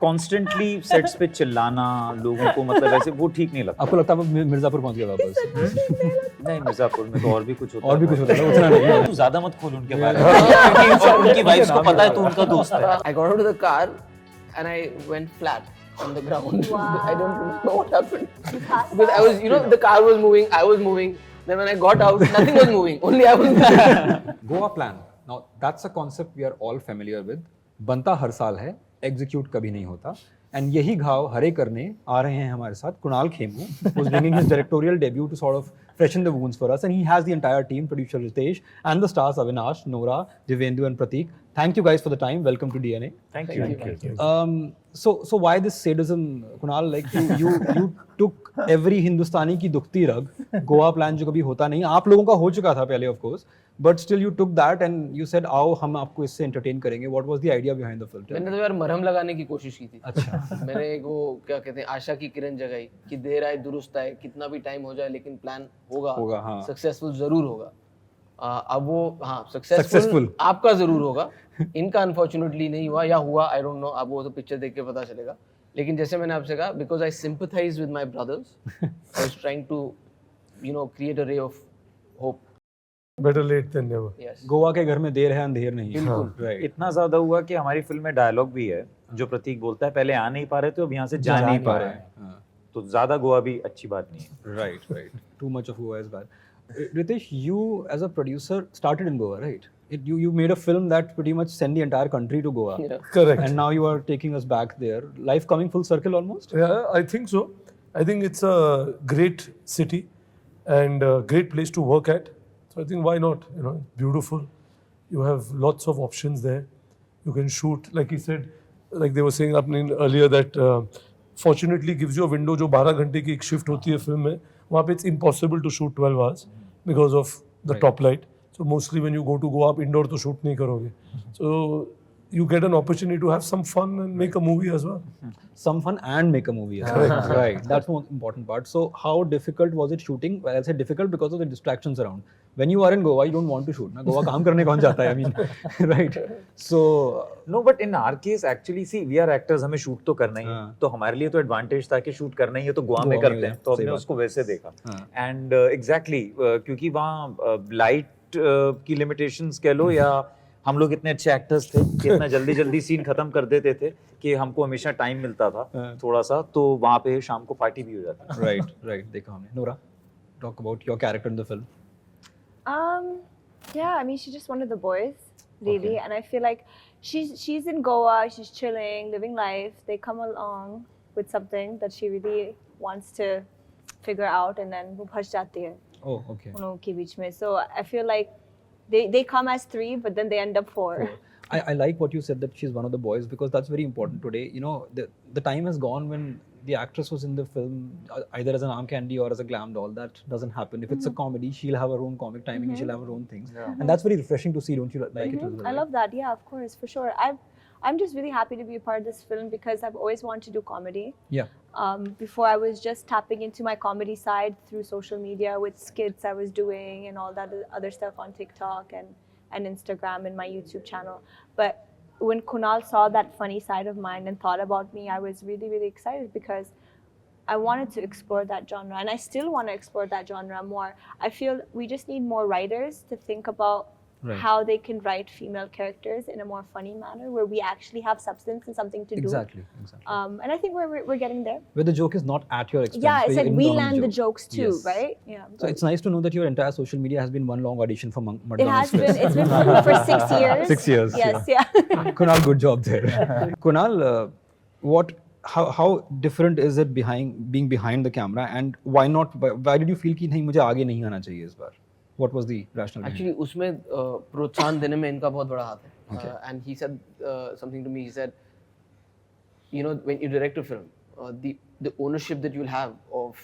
Constantly sets पे चिल्लाना लोगों को, मतलब ऐसे वो ठीक नहीं लगता। आपको लगता है वो मिर्जापुर पहुंच गया वापस? नहीं, मिर्जापुर में तो और भी कुछ होता है। और भी कुछ होता है, उतना नहीं। तू ज्यादा मत खोल उनके बारे में, क्योंकि उनकी वाइफ्स को पता है तू उनका दोस्त है। I got out of the car and I went flat on the ground. Wow. I don't remember what happened. Because I was, the car was moving, I was moving. Then when I got out, nothing was moving. Only I was moving. Goa plan, now that's a concept we are all familiar with. बनता हर साल है, execute कभी नहीं होता, and यही घाव हरे करने आ रहे हैं हमारे साथ Kunal Khemu, who is bringing his directorial debut to sort of freshen the wounds for us, and he has the entire team, producer Ritesh and the stars Avinash, Nora, Divyenndu and Pratik. Thank you guys for the time. Welcome to DNA. Thank you. So why this sadism, Kunal? Like you took every Hindustani की दुखती रग, Goa plan जो कभी होता नहीं, आप लोगों का हो चुका था पहले of course, but still you took that and you said आओ हम आपको इससे entertain करेंगे. What was the idea behind the film? मैंने तो यार मरहम लगाने की कोशिश की थी. अच्छा. मैंने एक वो क्या कहते हैं आशा की किरण जगाई कि देर आए दुरुस्त आए, कितना भी टाइम हो जाए लेकिन प्लान होगा, हाँ. सक्सेसफुल जरूर होगा. अब वो हाँ सक्सेसफुल आपका जरूर होगा, इनका अनफॉर्चुनेटली नहीं हुआ या हुआ, आई डोंट नो, अब वो तो पिक्चर देख के पता चलेगा. लेकिन जैसे मैंने आपसे कहा, because I sympathize with my brothers, I was trying to create a ray of hope. Better late than never. Yes. Goa के घर में देर है अंधेर नहीं. बिल्कुल. Right. इतना ज्यादा हुआ कि हमारी फिल्म में डायलॉग भी है जो प्रतीक बोलता है, पहले आ नहीं पा रहे थे, अब यहाँ से जा नहीं पा रहे हैं. तो ज्यादा गोवा भी अच्छी बात नहीं है. Right. Too much of Goa is bad. Ritesh, you as a producer started in Goa, right? You made a film that pretty much sent the entire country to Goa. Yeah. Correct. And now you are taking us back there. Life coming full circle almost? Yeah, I think so. I think it's a great city and a great place to work at. So I think why not? Beautiful. You have lots of options there. You can shoot, like he said, like they were saying earlier that fortunately gives you a window जो 12 घंटे की एक shift होती है film में, वहाँ पे it's impossible to shoot 12 hours because of the top light. So mostly when you go to go up indoor तो shoot नहीं करोगे. So you get an opportunity to have some fun and make a movie as well. Some fun and make a movie as well. Right. That's the most important part. So how difficult was it shooting? Well, I'll say difficult because of the distractions around. When you are in Goa, you don't want to shoot. Na Goa काम करने कौन जाता है? I mean, right. So no, but in our case actually see we are actors, हमें shoot तो करना ही है. तो हमारे लिए तो advantage था कि shoot करना ही है, तो गोवा में करते हैं. तो हमने उसको वैसे देखा. And exactly क्योंकि वहाँ light की limitations कह लो या हम लोग इतने अच्छे एक्टर्स थे कि इतना जल्दी सीन खत्म कर देते थे कि हमको हमेशा टाइम मिलता था थोड़ा सा, तो वहाँ पे शाम को पार्टी भी हो जाती थी. Right. देखा हमने. Nora, talk about your character in the film. Yeah, I mean, she's just one of the boys, really, and I feel like she's in Goa, she's chilling, living life. They come along with something that she really wants to figure out, and then वो फंस जाती है. Oh, okay. उन लोगों के बीच में. So I feel like they come as 3, but then they end up 4. I like what you said that she's one of the boys, because that's very important today. The time has gone when the actress was in the film either as an arm candy or as a glam doll. That doesn't happen. If it's a comedy, she'll have her own comic timing, she'll have her own things. Yeah. And that's very refreshing to see, don't you like it as well? I love that. Yeah, of course, for sure. I'm just really happy to be a part of this film because I've always wanted to do comedy. Yeah. Before I was just tapping into my comedy side through social media with skits I was doing and all that other stuff on TikTok and Instagram and my YouTube channel. But when Kunal saw that funny side of mine and thought about me, I was really, really excited because I wanted to explore that genre, and I still want to explore that genre more. I feel we just need more writers to think about how they can write female characters in a more funny manner, where we actually have substance and something to do. Exactly. And I think we're getting there. Where the joke is not at your expense. Yeah, it's like we in on land the jokes too, Yes. right? Yeah. So it's nice to know that your entire social media has been one long audition for It Madgaon has Express. been. It's been filmed for 6 years. 6 years. Yes. Yeah. Kunal, good job there. Kunal, how different is it being behind the camera, and why did you feel कि नहीं मुझे आगे नहीं आना चाहिए इस बार? What was the rationale? Actually, उसमें प्रोत्साहन देने में इनका बहुत बड़ा हाथ है. And he said something to me. He said, when you direct a film, the ownership that you'll have of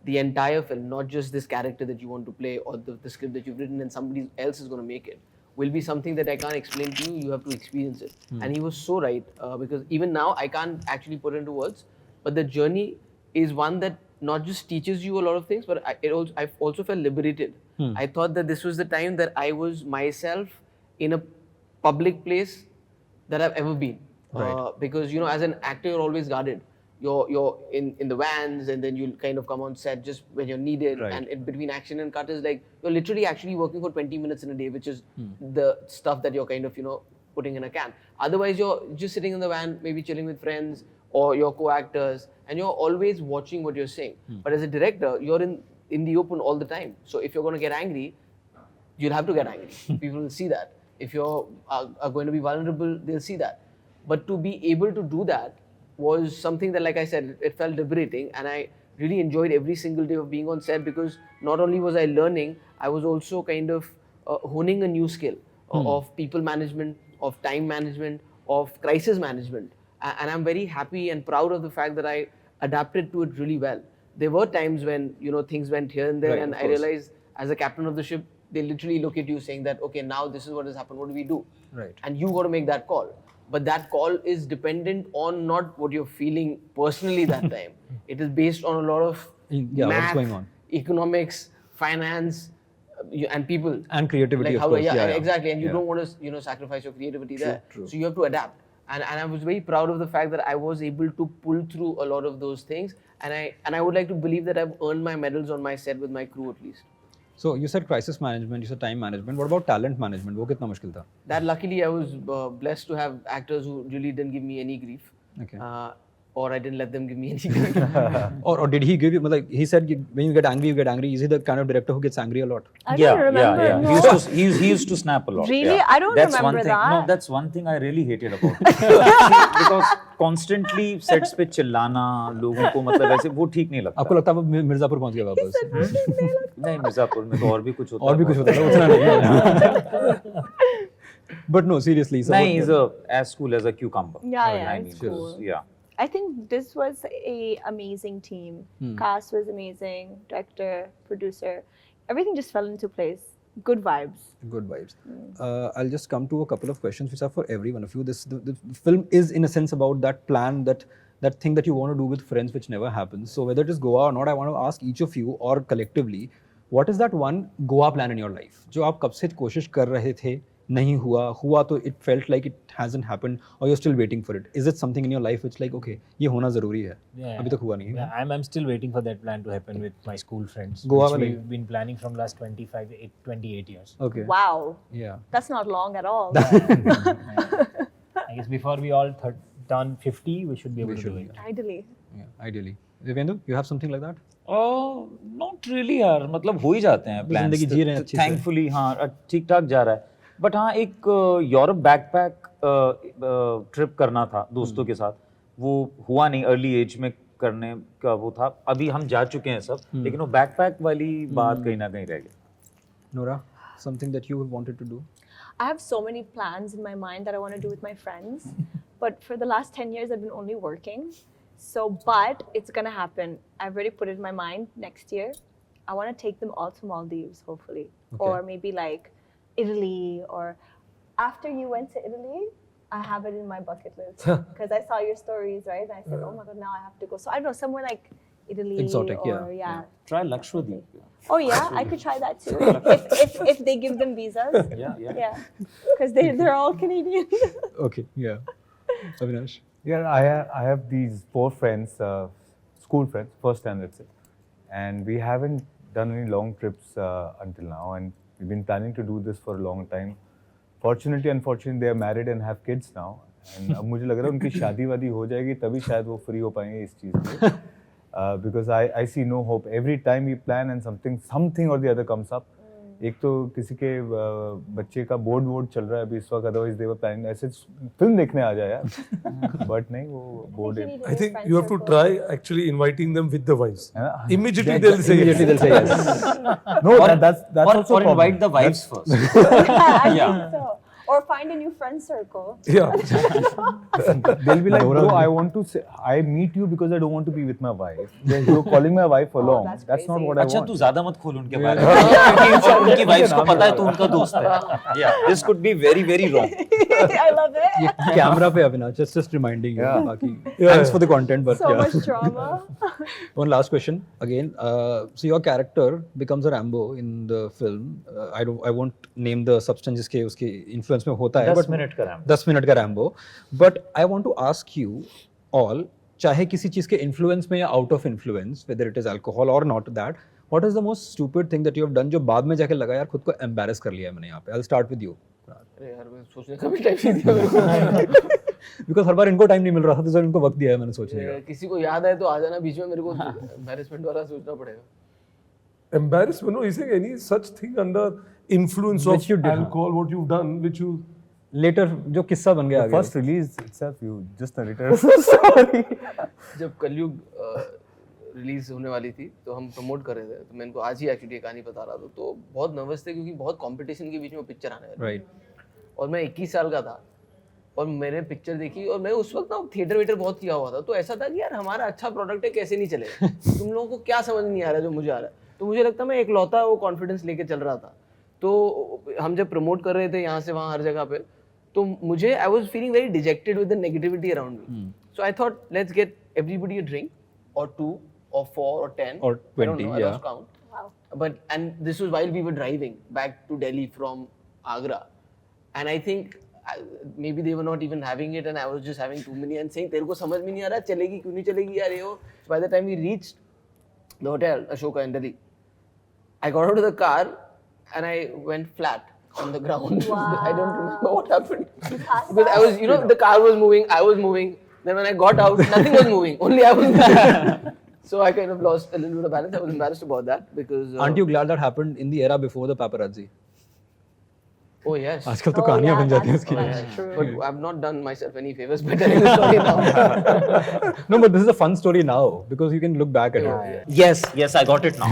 the entire film, not just this character that you want to play or the script that you've written and somebody else is going to make it, will be something that I can't explain to you. You have to experience it. And he was so right, because even now I can't actually put it into words, but the journey is one that not just teaches you a lot of things, but I also felt liberated. I thought that this was the time that I was myself in a public place that I've ever been. Right. Because you know, as an actor, you're always guarded. You're in the vans, and then you'll kind of come on set just when you're needed. Right. And in between action and cut is like you're literally actually working for 20 minutes in a day, which is the stuff that you're kind of, you know, putting in a can. Otherwise, you're just sitting in the van, maybe chilling with friends or your co-actors, and you're always watching what you're saying. But as a director, you're in the open all the time. So if you're going to get angry, you'll have to get angry. People will see that. If you're are going to be vulnerable, they'll see that. But to be able to do that was something that, like I said, it felt liberating, and I really enjoyed every single day of being on set, because not only was I learning, I was also kind of honing a new skill of people management, of time management, of crisis management. And I'm very happy and proud of the fact that I adapted to it really well. There were times when, you know, things went here and there, Right, and of I course. realized as a captain of the ship, they literally look at you saying that, okay, now this is what has happened, what do we do? Right. And you got to make that call. But that call is dependent on not what you're feeling personally that time. It is based on a lot of Yeah, math, what's going on. economics, finance, and people. And creativity, Like of how, course. yeah, exactly. And you Yeah. don't want to, you know, sacrifice your creativity there. true. So you have to adapt. And I was very proud of the fact that I was able to pull through a lot of those things. And I would like to believe that I've earned my medals on my set with my crew at least. So you said crisis management, you said time management. What about talent management? वो कितना मुश्किल था? That luckily I was blessed to have actors who really didn't give me any grief. Okay. Or I didn't let them give me any grief. Or did he give you, like he said, when you get angry, you get angry. Is he the kind of director who gets angry a lot? I don't remember. Yeah. No. He used to snap a lot. Really? Yeah. I don't That's remember one thing. that. No, that's one thing I really hated about him. Because constantly sets पे चिल्लाना लोगों को मतलब ऐसे वो ठीक नहीं लगता. आपको लगता है वो मिर्जापुर पहुंच गया वापस? नहीं मिर्जापुर में तो और भी कुछ होता है. और भी कुछ होता है, उतना नहीं. But no, seriously. So नहीं, he's as cool as a cucumber. Yeah, I it's mean, cool. Yeah. I think this was a amazing team. Cast was amazing, director, producer, everything just fell into place. Good vibes. Good vibes. I'll just come to a couple of questions which are for every one of you. The film is in a sense about that plan, that thing that you want to do with friends which never happens. So whether it is Goa or not, I want to ask each of you or collectively, what is that one Goa plan in your life? जो आप कब से कोशिश कर रहे थे, नहीं हुआ तो it felt like it hasn't happened, or you're still waiting for it. Is it something in your life which like, okay, ये होना जरूरी है? अभी तक हुआ नहीं है. Yeah, I'm still waiting for that plan to happen with my school friends. Goa which वाले? we've been planning from last 28 years. Okay. Wow. Yeah. That's not long at all. I guess before we all turn 50, we should be able to do it. Ideally. Yeah. Ideally. Divyenndu, you have something like that? Not really यार, मतलब हो ही जाते हैं plans. जिंदगी जी रहे हैं अच्छे से. Thankfully हाँ ठीक ठाक जा रहा है. बट हाँ एक यूरोप बैकपैक ट्रिप करना था दोस्तों के साथ, वो हुआ नहीं अर्ली एज में करने का वो था. अभी हम जा चुके हैं सब, लेकिन वो बैकपैक वाली बात कहीं ना कहीं रह गई. Nora, something that you wanted to do? I have so many plans in my mind that I want to do with my friends. But for the last 10 years, I've been only working. So, but it's going to happen. I've already put it in my mind next year. I want to take them all to Maldives, hopefully. Okay. Or maybe like Italy, or after you went to Italy, I have it in my bucket list. Because I saw your stories, right? And I said, oh my God, now I have to go. So I don't know, somewhere like Italy. Exotic, or, yeah. Try Lakshadweep. Oh yeah, I could try that too. if they give them visas. Yeah. Because they're all Canadian. Okay, yeah. Avinash? Yeah, I have these 4 friends, school friends, first standard, and we haven't done any long trips until now, and we've been planning to do this for a long time. Fortunately, unfortunately, they are married and have kids now, and अब मुझे लग रहा है उनकी शादी वादी हो जाएगी तभी शायद वो free हो पाएंगे इस चीज़ के. Because I see no hope. Every time we plan and something or the other comes up. एक तो किसी के बच्चे का बोर्ड चल रहा है अभी इस वक्त, अदरवाइज दे वर प्लानिंग ऐसे फिल्म देखने आ जाए यार, बट नहीं वो बोर्ड है. I think you have to try actually inviting them with the wives. Yeah. Immediately they'll say yes. Immediately they'll say yes. No, that's also or a problem. invite the wives first. I Yeah. think so. Or find a new friend circle. Yeah. They'll be like, bro, I meet you because I don't want to be with my wife. You're calling my wife along. that's That's not crazy. what I अच्छा want. तू ज्यादा मत खोल उनके बारे में, क्योंकि उनकी वाइफ्स को पता है तू उनका दोस्त है. Yeah, this could be very very wrong. I love it. Camera पे Avinash, just reminding you. Yeah. बाकी Yeah. thanks for the content, but So yeah. much drama. One last question again. So your character becomes a Rambo in the film. I won't name the substance जिसके उसके influence influence में होता है 10 minute का Rambo 10 minute का Rambo but I want to ask you all चाहे किसी चीज के इन्फ्लुएंस में या out of influence whether it is alcohol और not that what is the most stupid thing that you have done जो बाद में जाके लगा यार खुद को एम्बैरेस कर लिया है मैंने यहाँ पे I will start with you अरे यार मैं सोचने का भी टाइम नहीं दिया मेरे को बिकॉज हर बार इनको टाइम नहीं मिल रहा था तो सर इनको वक्त दिया है मैंने सोचने का किसी को याद आए तो आ जाना बीच में मेरे को एम्बैरेसमेंट वाला सोचना पड़ेगा Embarrassment? No, he's saying any such thing under influence Which of you did, alcohol, what you've done, which you. Later जो किस्सा बन गया The आगे first release itself, you just narrated a story. जब कलयुग रिलीज होने वाली थी तो हम प्रमोट कर रहे थे तो मैं इनको आज ही एक्चुअली कहानी बता रहा था तो बहुत नर्वस थे क्योंकि बहुत कंपटीशन के बीच में पिक्चर आने वाली राइट और मैं 21 साल का था और मैंने पिक्चर देखी और मैं उस वक्त ना थिएटर वेटर बहुत किया हुआ था तो ऐसा था कि यार हमारा अच्छा प्रोडक्ट है कैसे नहीं चलेगा तुम लोगों को क्या समझ नहीं आ रहा है जो मुझे आ रहा है तो मुझे लगता है मैं एकलौता वो कॉन्फिडेंस लेके चल रहा था तो हम जब प्रमोट कर रहे थे यहाँ से वहाँ हर जगह पे तो मुझे I was feeling very dejected with the negativity around me so I thought let's get everybody a drink और 2 or 4 or 10 or 20 I don't know, I yeah lost count but and this was while we were driving back to Delhi from Agra and I think maybe they were not even having it and I was just having too many and saying तेरे को समझ में नहीं आ रहा चलेगी क्यों नहीं चलेगी यार ये हो by the time we reached the hotel Ashoka in Delhi I got out of the car and I went flat on the ground I don't remember what happened because I was the car was moving I was moving then when I got out nothing was moving only I was moving so I kind of lost a little bit of balance I was embarrassed about that because aren't you glad that happened in the era before the paparazzi oh yes आजकल तो कहानियां बन जाती हैं इसकी but I've not done myself any favors by telling the story now no but this is a fun story now because you can look back at it yes I got it now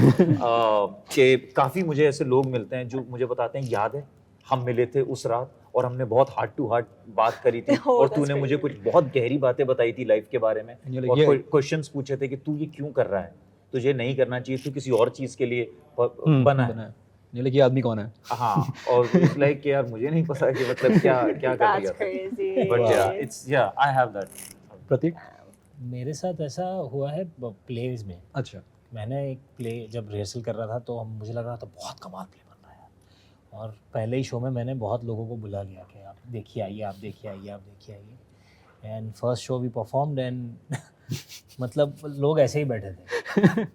कि काफी मुझे ऐसे लोग मिलते हैं जो मुझे बताते हैं याद है हम मिले थे उस रात और हमने बहुत हार्ट टू हार्ट बात करी थी और तूने मुझे कुछ बहुत गहरी बातें बताई थी लाइफ के बारे में और क्वेश्चंस पूछे थे कि तू ये क्यों कर रहा है तुझे नहीं करना चाहिए तू किसी और चीज के लिए बना है नहीं लेकिन ये आदमी कौन है हाँ और लाइक कि यार मुझे नहीं पता कि मतलब क्या क्या कर दिया था बट इट्स या आई हैव दैट प्रतीक मेरे साथ ऐसा हुआ है प्लेज में अच्छा मैंने एक प्ले जब रिहर्सल कर रहा था तो मुझे लग रहा था बहुत कमाल प्ले बन रहा है और पहले ही शो में मैंने बहुत लोगों को बुला लिया कि आप देखिए आइए आप देखिए आइए आप देखिए आइए and first show we performed and मतलब लोग ऐसे ही बैठे थे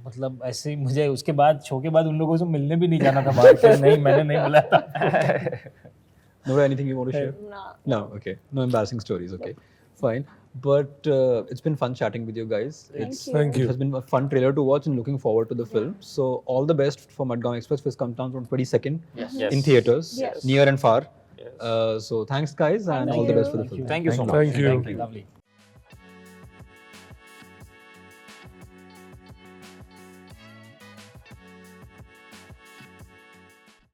मतलब ऐसे ही मुझे उसके बाद शो के बाद उन लोगों से मिलने भी नहीं जाना था बाहर नहीं मैंने नहीं बुलाया था Nora, anything you want to share? No, okay. No embarrassing stories, okay. Fine. But it's been fun chatting with you guys. Thank you. It has been a fun trailer to watch and looking forward to the film. So all the best for Madgaon Express, which comes down on 22nd in theaters, near and far. So thanks guys and all the best for the film. Thank you so much. Thank you. Lovely.